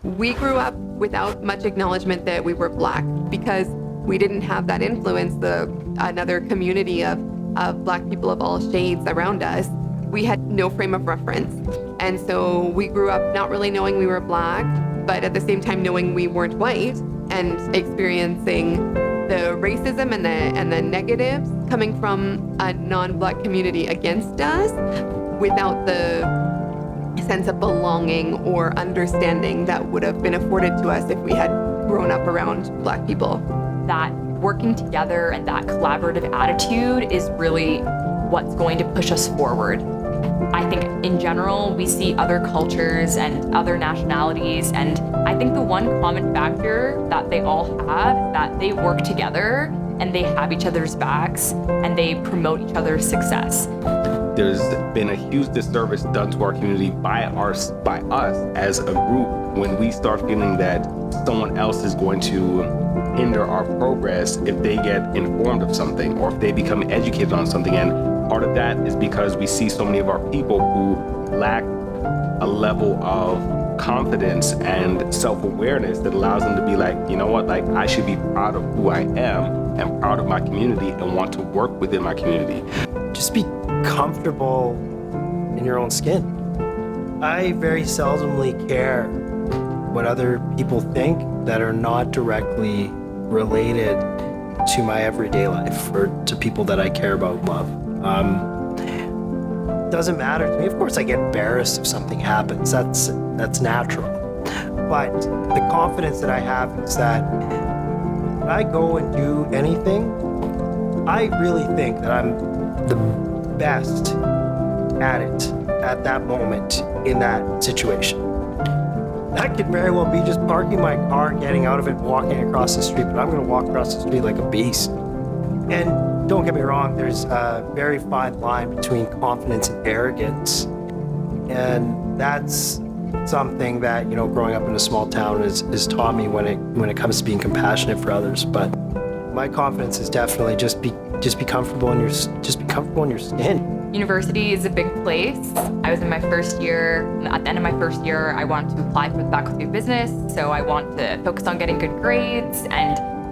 We grew up without much acknowledgement that we were Black because we didn't have that influence, another community of Black people of all shades around us. We had no frame of reference. And so we grew up not really knowing we were Black, but at the same time knowing we weren't white and experiencing the racism and the negatives coming from a non-Black community against us without the sense of belonging or understanding that would have been afforded to us if we had grown up around Black people. That working together and that collaborative attitude is really what's going to push us forward. I think in general, we see other cultures and other nationalities, and I think the one common factor that they all have is that they work together and they have each other's backs and they promote each other's success. There's been a huge disservice done to our community by us as a group when we start feeling that someone else is going to hinder our progress if they get informed of something or if they become educated on something. And part of that is because we see so many of our people who lack a level of confidence and self-awareness that allows them to be like, you know what, like I should be proud of who I am and proud of my community and want to work within my community. Just be comfortable in your own skin. I very seldomly care what other people think that are not directly related to my everyday life or to people that I care about and love. Doesn't matter to me. Of course I get embarrassed if something happens. That's natural. But the confidence that I have is that when I go and do anything, I really think that I'm the best at it at that moment in that situation. That could very well be just parking my car, getting out of it, walking across the street, but I'm gonna walk across the street like a beast. And don't get me wrong, there's a very fine line between confidence and arrogance. And that's something that, you know, growing up in a small town is taught me when it comes to being compassionate for others. But my confidence is definitely just be comfortable in your skin. University is a big place. I was in my first year. At the end of my first year, I wanted to apply for the Faculty of Business, so I want to focus on getting good grades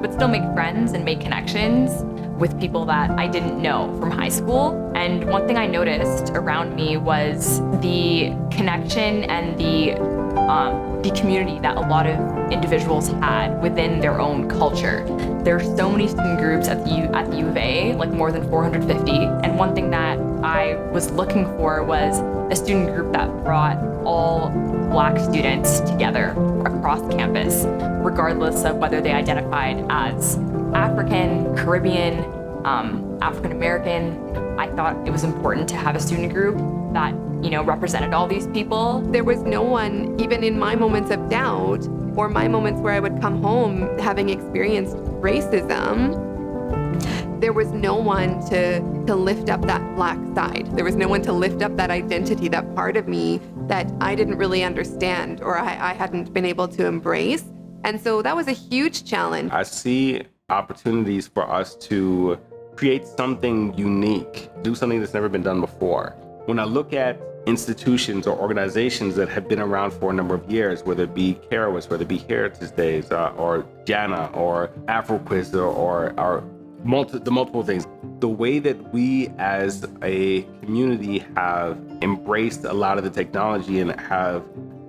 but still make friends and make connections with people that I didn't know from high school. And one thing I noticed around me was the connection and the community that a lot of individuals had within their own culture. There's so many student groups at the U of A, like more than 450. And one thing that I was looking for was a student group that brought all Black students together across campus, regardless of whether they identified as African, Caribbean, African American. I thought it was important to have a student group that, you know, represented all these people. There was no one, even in my moments of doubt or my moments where I would come home having experienced racism, there was no one to lift up that Black side. There was no one to lift up that identity, that part of me that I didn't really understand or I hadn't been able to embrace. And so that was a huge challenge. I see opportunities for us to create something unique, do something that's never been done before. When I look at institutions or organizations that have been around for a number of years, whether it be Carowitz, whether it be Heritage Days, or JANA, or AfroQuiz, or the multiple things, the way that we as a community have embraced a lot of the technology and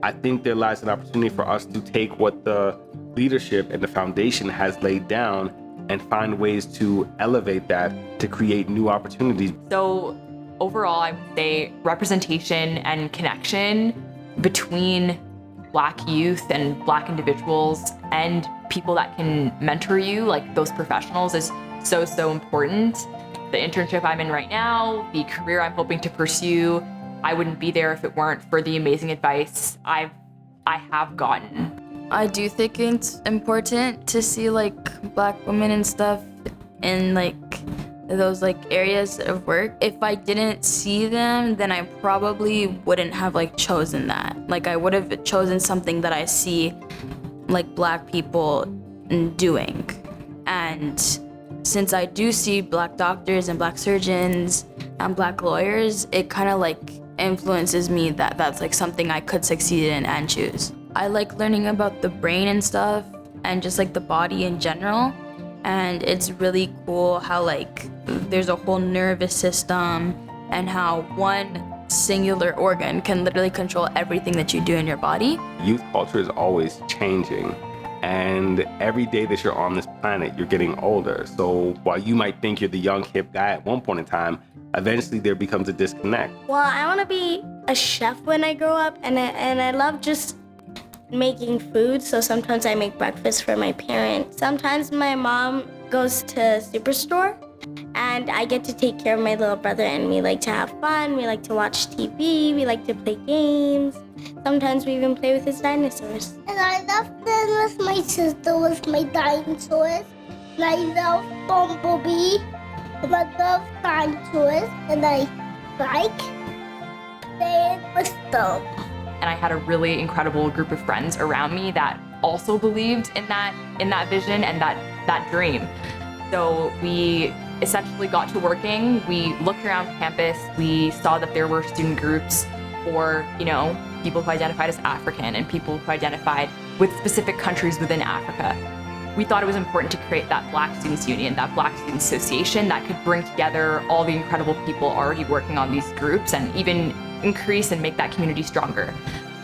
I think there lies an opportunity for us to take what the leadership and the foundation has laid down and find ways to elevate that to create new opportunities. So overall, I would say representation and connection between Black youth and Black individuals and people that can mentor you, like those professionals, is so important. The internship I'm in right now, the career I'm hoping to pursue, I wouldn't be there if it weren't for the amazing advice I have gotten. I do think it's important to see like Black women and stuff in like those like areas of work. If I didn't see them, then I probably wouldn't have like chosen that. Like I would have chosen something that I see like Black people doing. And since I do see Black doctors and Black surgeons and Black lawyers, it kind of like influences me that that's like something I could succeed in and choose. I like learning about the brain and stuff and just like the body in general. And it's really cool how like there's a whole nervous system and how one singular organ can literally control everything that you do in your body. Youth culture is always changing. And every day that you're on this planet, you're getting older. So while you might think you're the young, hip guy at one point in time, eventually there becomes a disconnect. Well, I want to be a chef when I grow up, and I love just making food. So sometimes I make breakfast for my parents. Sometimes my mom goes to Superstore, and I get to take care of my little brother, and we like to have fun. We like to watch TV. We like to play games. Sometimes we even play with his dinosaurs. And I love playing with my sister with my dinosaurs. And I love Bumblebee. And I love dinosaurs. And I like playing with them. And I had a really incredible group of friends around me that also believed in that vision and that dream. So we essentially got to working. We looked around campus. We saw that there were student groups for, people who identified as African and people who identified with specific countries within Africa. We thought it was important to create that Black Students Union, that Black Students Association that could bring together all the incredible people already working on these groups and even increase and make that community stronger.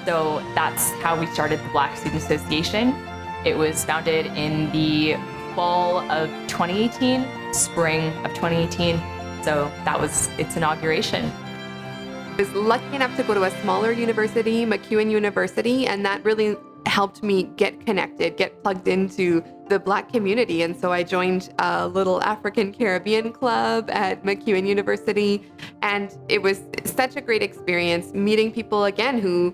So that's how we started the Black Student Association. It was founded in the fall of 2018, spring of 2018. So that was its inauguration. I was lucky enough to go to a smaller university, MacEwan University, and that really helped me get connected, get plugged into the Black community. And so I joined a little African Caribbean club at MacEwan University, and it was such a great experience meeting people again who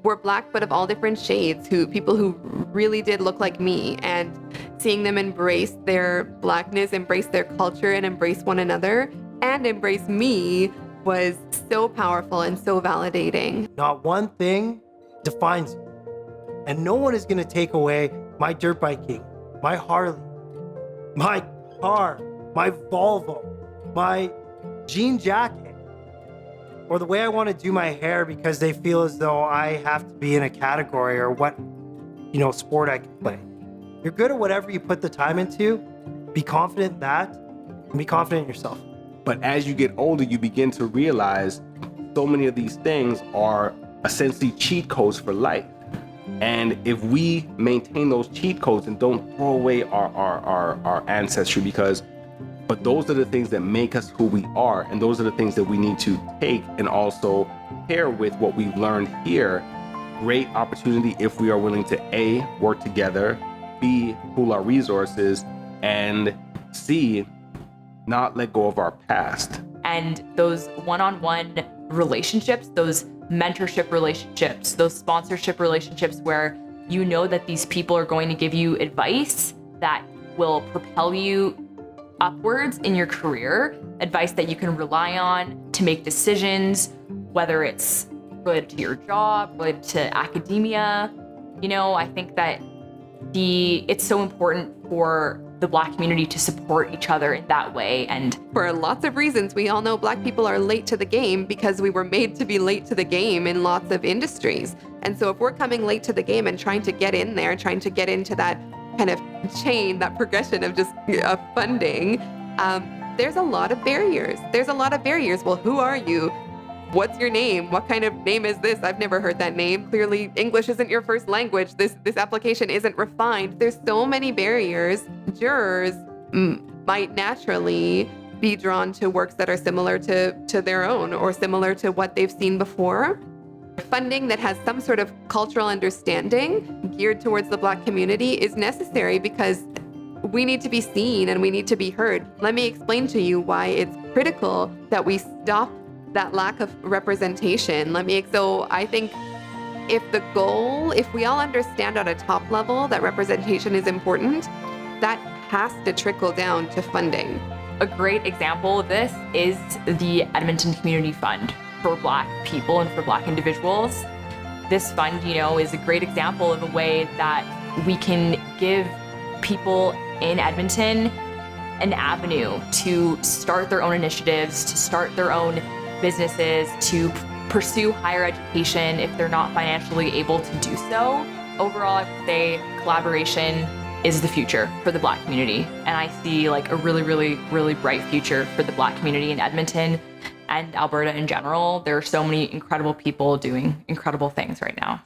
were Black but of all different shades, people who really did look like me, and seeing them embrace their Blackness, embrace their culture, and embrace one another, and embrace me was so powerful and so validating. Not one thing defines you. And no one is going to take away my dirt biking, my Harley, my car, my Volvo, my jean jacket, or the way I want to do my hair because they feel as though I have to be in a category or what, sport I can play. You're good at whatever you put the time into. Be confident in that and be confident in yourself. But as you get older, you begin to realize so many of these things are essentially cheat codes for life. And if we maintain those cheat codes and don't throw away our ancestry, but those are the things that make us who we are, and those are the things that we need to take and also pair with what we've learned here. Great opportunity if we are willing to A, work together, B, pool our resources, and C, not let go of our past. And those one-on-one relationships, those mentorship relationships, those sponsorship relationships where you know that these people are going to give you advice that will propel you upwards in your career, advice that you can rely on to make decisions, whether it's related to your job, related to academia. I think that it's so important for the Black community to support each other in that way. And for lots of reasons, we all know Black people are late to the game because we were made to be late to the game in lots of industries. And so if we're coming late to the game and trying to get in there, trying to get into that kind of chain, that progression of just funding, there's a lot of barriers. Well, who are you? What's your name? What kind of name is this? I've never heard that name. Clearly, English isn't your first language. This application isn't refined. There's so many barriers. Jurors might naturally be drawn to works that are similar to their own or similar to what they've seen before. Funding that has some sort of cultural understanding geared towards the Black community is necessary because we need to be seen and we need to be heard. Let me explain to you why it's critical that we stop that lack of representation. So I think if we all understand at a top level that representation is important, that has to trickle down to funding. a great example of this is the Edmonton Community Fund for Black people and for Black individuals. This fund, is a great example of a way that we can give people in Edmonton an avenue to start their own initiatives, to start their own businesses, to pursue higher education if they're not financially able to do so. Overall, I would say collaboration is the future for the Black community. And I see like a really, really, really bright future for the Black community in Edmonton and Alberta in general. There are so many incredible people doing incredible things right now.